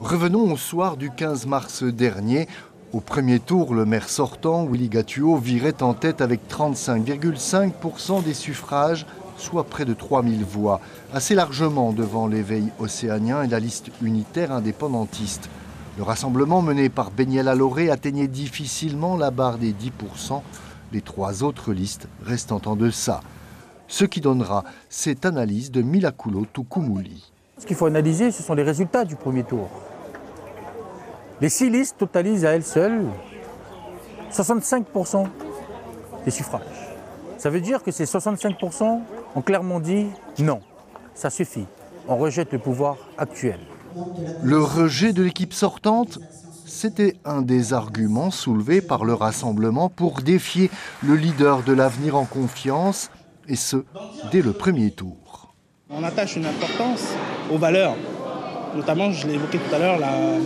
Revenons au soir du 15 mars dernier. Au premier tour, le maire sortant, Willy Gatuot, virait en tête avec 35,5% des suffrages, soit près de 3000 voix, assez largement devant l'Éveil océanien et la liste unitaire indépendantiste. Le rassemblement mené par Béniel Aloré atteignait difficilement la barre des 10%, les trois autres listes restant en deçà. Ce qui donnera cette analyse de Milakoulo Tukumuli. Ce qu'il faut analyser, ce sont les résultats du premier tour. Les 6 listes totalisent à elles seules 65% des suffrages. Ça veut dire que ces 65% ont clairement dit non, ça suffit, on rejette le pouvoir actuel. Le rejet de l'équipe sortante, c'était un des arguments soulevés par le Rassemblement pour défier le leader de l'Avenir en confiance, et ce, dès le premier tour. On attache une importance aux valeurs, notamment, je l'ai évoqué tout à l'heure, la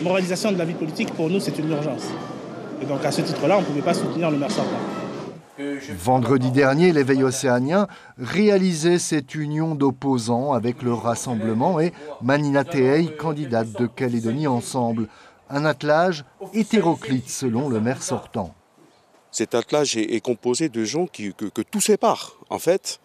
moralisation de la vie politique, pour nous, c'est une urgence. Et donc à ce titre-là, on ne pouvait pas soutenir le maire sortant. Vendredi dernier, l'Éveil océanien réalisait cette union d'opposants avec le Rassemblement et Manina Tehei, candidate de Calédonie Ensemble. Un attelage hétéroclite selon le maire sortant. Cet attelage est composé de gens que tout sépare, en fait.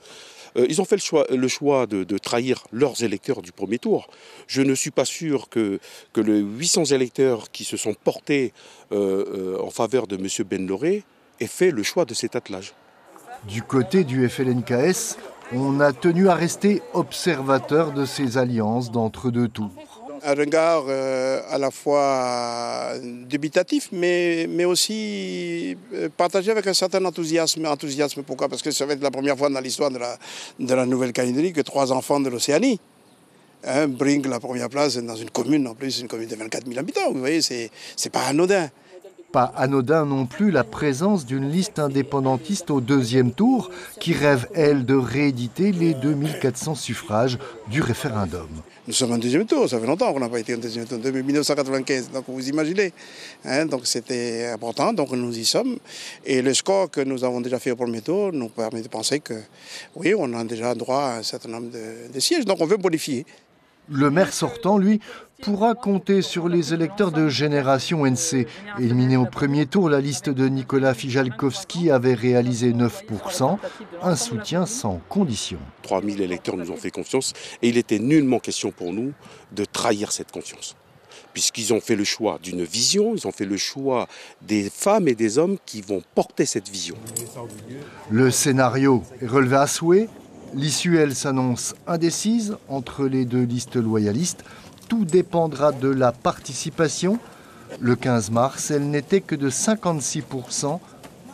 Ils ont fait le choix de trahir leurs électeurs du premier tour. Je ne suis pas sûr que les 800 électeurs qui se sont portés en faveur de M. Ben-Loré aient fait le choix de cet attelage. Du côté du FLNKS, on a tenu à rester observateur de ces alliances d'entre-deux tours. Un regard à la fois dubitatif, mais aussi partagé avec un certain enthousiasme. Pourquoi? Parce que ça va être la première fois dans l'histoire de la Nouvelle-Calédonie que 3 enfants de l'Océanie brinquent la première place dans une commune, en plus une commune de 24 000 habitants. Vous voyez, c'est pas anodin. Pas anodin non plus la présence d'une liste indépendantiste au deuxième tour qui rêve, elle, de rééditer les 2400 suffrages du référendum. Nous sommes en deuxième tour, ça fait longtemps qu'on n'a pas été en deuxième tour, depuis 1995, donc vous imaginez. Donc c'était important, donc nous y sommes. Et le score que nous avons déjà fait au premier tour nous permet de penser que, oui, on a déjà droit à un certain nombre de sièges, donc on veut bonifier. Le maire sortant, lui, pourra compter sur les électeurs de Génération NC. Éliminé au premier tour, la liste de Nicolas Fijalkowski avait réalisé 9%, un soutien sans condition. 3000 électeurs nous ont fait confiance et il était nullement question pour nous de trahir cette confiance. Puisqu'ils ont fait le choix d'une vision, ils ont fait le choix des femmes et des hommes qui vont porter cette vision. Le scénario est relevé à souhait. L'issue, elle, s'annonce indécise entre les deux listes loyalistes. Tout dépendra de la participation. Le 15 mars, elle n'était que de 56%.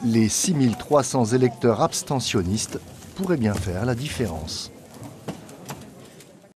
Les 6300 électeurs abstentionnistes pourraient bien faire la différence.